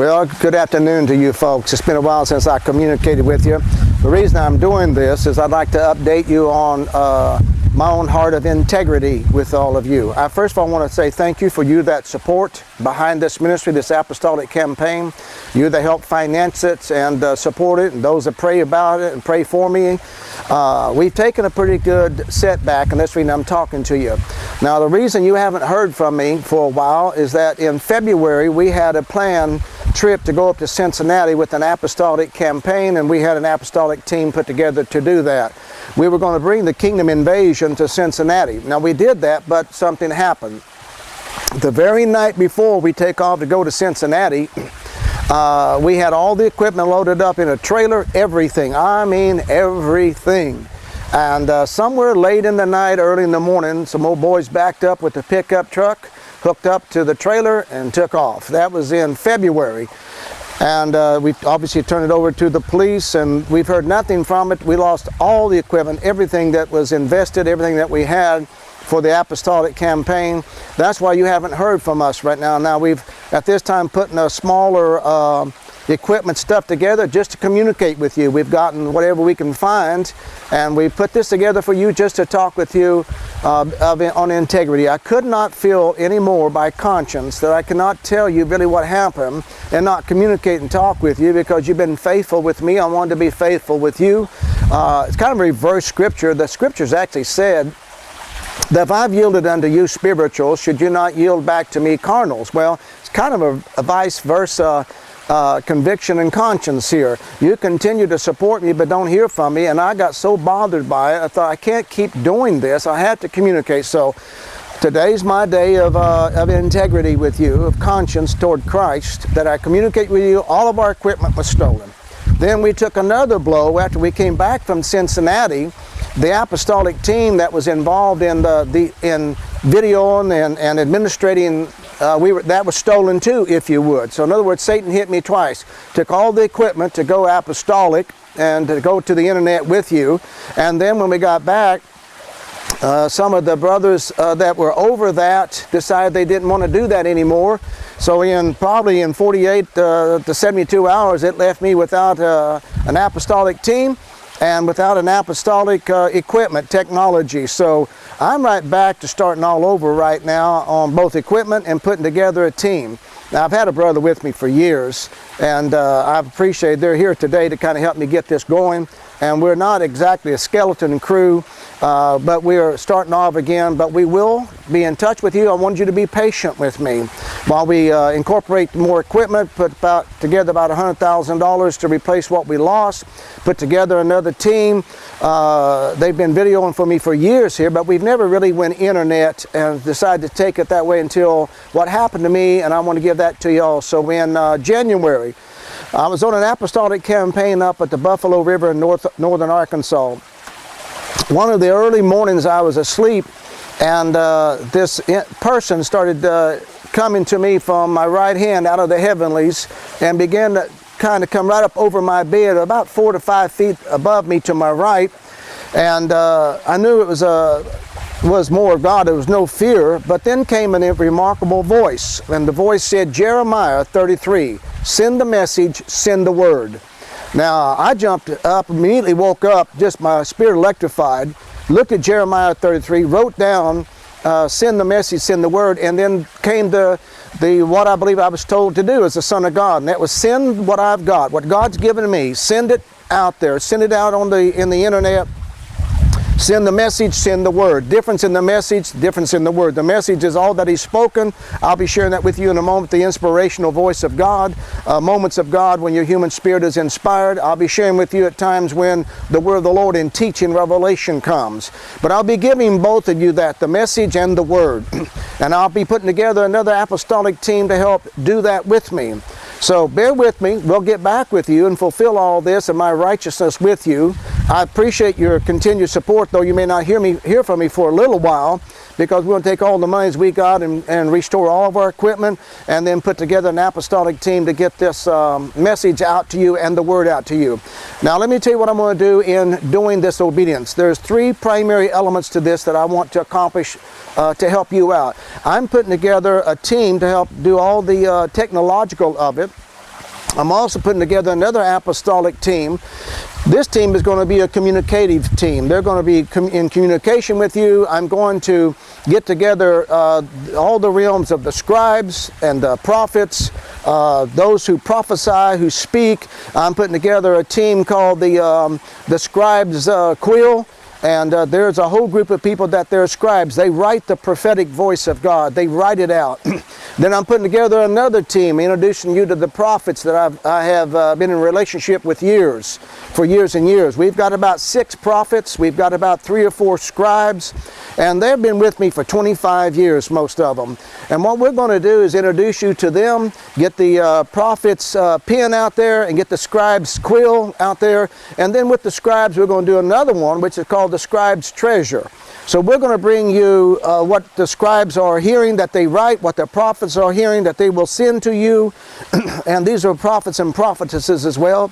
Well, good afternoon to you folks. It's been a while since I communicated with you. The reason I'm doing this is I'd like to update you on my own heart of integrity with all of you. I first of all want to say thank you for you that support behind this ministry, this apostolic campaign. You that help finance it and support it, and those that pray about it and pray for me. We've taken a pretty good setback, and that's the reason I'm talking to you. Now, the reason you haven't heard from me for a while is that in February we had a planned trip to go up to Cincinnati with an apostolic campaign, and we had an apostolic team put together to do that. We were going to bring the kingdom invasion to Cincinnati. Now, we did that, but something happened. The very night before we take off to go to Cincinnati, we had all the equipment loaded up in a trailer, everything. I mean everything. And somewhere late in the night, early in the morning, some old boys backed up with a pickup truck, hooked up to the trailer, and took off. That was in February. And we obviously turned it over to the police, and we've heard nothing from it. We lost all the equipment, everything that was invested, everything that we had for the apostolic campaign. That's why you haven't heard from us right now. Now, we've at this time putting a smaller equipment stuff together just to communicate with you. We've gotten whatever we can find, and we put this together for you just to talk with you on integrity. I could not feel any more by conscience that I cannot tell you really what happened and not communicate and talk with you, because you've been faithful with me. I wanted to be faithful with you. It's kind of a reverse scripture. The scriptures actually said that if I've yielded unto you spirituals, should you not yield back to me carnals? Well, it's kind of a vice versa conviction and conscience here. You continue to support me but don't hear from me, and I got so bothered by it, I thought I can't keep doing this. I have to communicate. So today's my day of integrity with you, of conscience toward Christ, that I communicate with you. All of our equipment was stolen. Then we took another blow after we came back from Cincinnati. The apostolic team that was involved in in videoing and administrating, that was stolen too, if you would. So in other words, Satan hit me twice. Took all the equipment to go apostolic and to go to the internet with you. And then when we got back, some of the brothers that were over that decided they didn't want to do that anymore. So probably in 48 to 72 hours, it left me without an apostolic team and without an apostolic equipment technology. So I'm right back to starting all over right now on both equipment and putting together a team. Now, I've had a brother with me for years, and I appreciate they're here today to kind of help me get this going. And we're not exactly a skeleton crew, but we are starting off again. But we will be in touch with you. I want you to be patient with me while we incorporate more equipment, put together about $100,000 to replace what we lost, put together another team. They've been videoing for me for years here, but we've never really went internet and decided to take it that way until what happened to me, and I want to give that to you all. So in January, I was on an apostolic campaign up at the Buffalo River in northern Arkansas. One of the early mornings I was asleep, and this person started coming to me from my right hand out of the heavenlies and began to kind of come right up over my bed, about 4 to 5 feet above me to my right. And I knew it was more of God. There was no fear. But then came a remarkable voice, and the voice said, Jeremiah 33, send the message, send the word. Now, I jumped up, immediately woke up, just my spirit electrified, looked at Jeremiah 33, wrote down, send the message, send the word, and then came what I believe I was told to do as the Son of God, and that was send what I've got, what God's given me, send it out there, send it out in the internet. Send the message, send the word. Difference in the message, difference in the word. The message is all that He's spoken. I'll be sharing that with you in a moment, the inspirational voice of God, moments of God when your human spirit is inspired. I'll be sharing with you at times when the word of the Lord in teaching revelation comes. But I'll be giving both of you that, the message and the word. And I'll be putting together another apostolic team to help do that with me. So bear with me. We'll get back with you and fulfill all this and my righteousness with you. I appreciate your continued support, though you may not hear from me for a little while, because we're going to take all the monies we got and restore all of our equipment and then put together an apostolic team to get this message out to you and the word out to you. Now, let me tell you what I'm going to do in doing this obedience. There's 3 primary elements to this that I want to accomplish to help you out. I'm putting together a team to help do all the technological of it. I'm also putting together another apostolic team. This team is going to be a communicative team. They're going to be in communication with you. I'm going to get together all the realms of the scribes and the prophets, those who prophesy, who speak. I'm putting together a team called the Scribes Quill. And there's a whole group of people that they're scribes. They write the prophetic voice of God. They write it out. Then I'm putting together another team, introducing you to the prophets that I have been in relationship with for years and years. We've got about 6 prophets. We've got about 3 or 4 scribes. And they've been with me for 25 years, most of them. And what we're going to do is introduce you to them, get the prophets' pen out there, and get the scribes' quill out there. And then with the scribes, we're going to do another one, which is called the scribes' treasure. So we're going to bring you what the scribes are hearing that they write, what the prophets are hearing that they will send to you. And these are prophets and prophetesses as well.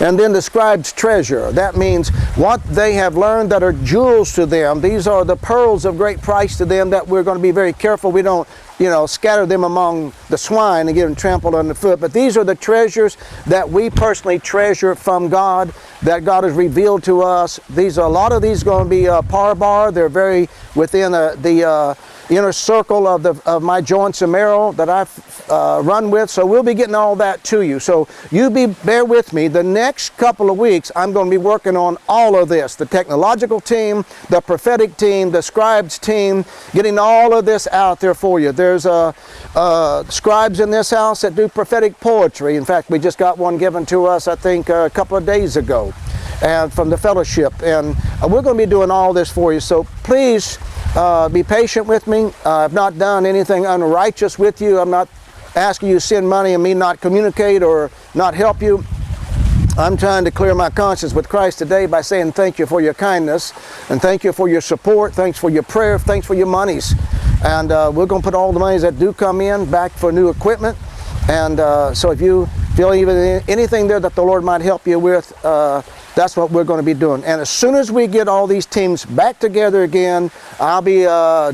And then the scribes' treasure. That means what they have learned that are jewels to them. These are the pearls of great price to them that we're going to be very careful we don't, scatter them among the swine and get them trampled underfoot. But these are the treasures that we personally treasure from God, that God has revealed to us. A lot of these are going to be parbar. They're very within the inner circle of my joints and marrow that I've run with. So we'll be getting all that to you. So bear with me. The next couple of weeks, I'm going to be working on all of this. The technological team, the prophetic team, the scribes team, getting all of this out there for you. There's scribes in this house that do prophetic poetry. In fact, we just got one given to us, I think, a couple of days ago from the fellowship. And we're going to be doing all this for you. So please be patient with me. I've not done anything unrighteous with you. I'm not asking you to send money and me not communicate or not help you. I'm trying to clear my conscience with Christ today by saying thank you for your kindness, and thank you for your support, thanks for your prayer, thanks for your monies. And we're going to put all the monies that do come in back for new equipment. And so if you feel even anything there that the Lord might help you with, that's what we're going to be doing. And as soon as we get all these teams back together again, I'll be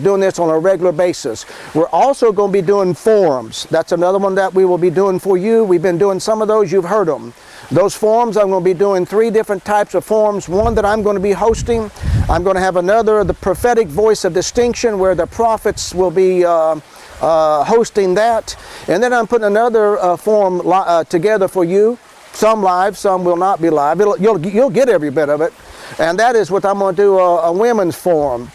doing this on a regular basis. We're also going to be doing forums. That's another one that we will be doing for you. We've been doing some of those. You've heard them. Those forums, I'm going to be doing 3 different types of forums. One that I'm going to be hosting. I'm going to have another, the prophetic voice of distinction, where the prophets will be hosting that. And then I'm putting another forum together for you. Some live, some will not be live. You'll get every bit of it. And that is what I'm going to do, a women's forum.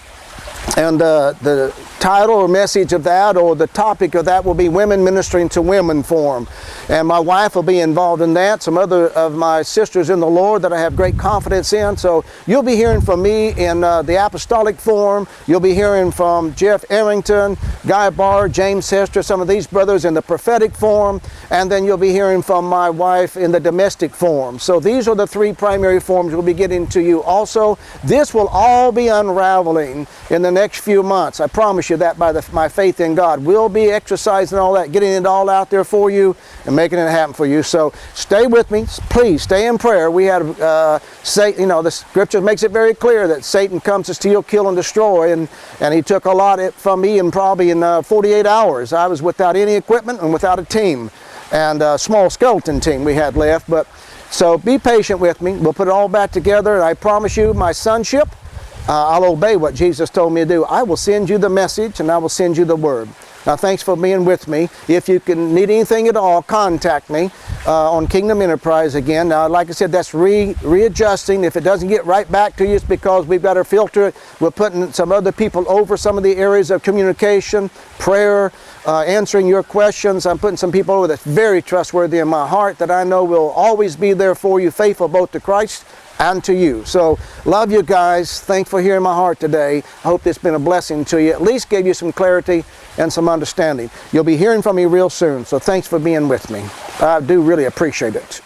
And the title or message of that, or the topic of that, will be Women Ministering to Women Forum. And my wife will be involved in that, some other of my sisters in the Lord that I have great confidence in. So you'll be hearing from me in the Apostolic Forum. You'll be hearing from Jeff Arrington, Guy Barr, James Hester, some of these brothers in the Prophetic Forum. And then you'll be hearing from my wife in the Domestic Forum. So these are the 3 primary forums we'll be getting to you also. This will all be unraveling in the next few months. I promise you that by my faith in God. We'll be exercising all that, getting it all out there for you and making it happen for you. So stay with me. Please stay in prayer. We had Satan, the scripture makes it very clear that Satan comes to steal, kill, and destroy, and he took a lot from me in probably in 48 hours. I was without any equipment and without a team, and a small skeleton team we had left. But so be patient with me. We'll put it all back together, and I promise you my sonship, I'll obey what Jesus told me to do. I will send you the message, and I will send you the word. Now, thanks for being with me. If you can need anything at all, contact me on Kingdom Enterprise again. Now, like I said, that's readjusting. If it doesn't get right back to you, it's because we've got to filter it. We're putting some other people over some of the areas of communication, prayer, answering your questions. I'm putting some people over that's very trustworthy in my heart that I know will always be there for you, faithful both to Christ and to you. So, love you guys. Thanks for hearing my heart today. I hope it's been a blessing to you. At least gave you some clarity and some understanding. You'll be hearing from me real soon. So thanks for being with me. I do really appreciate it.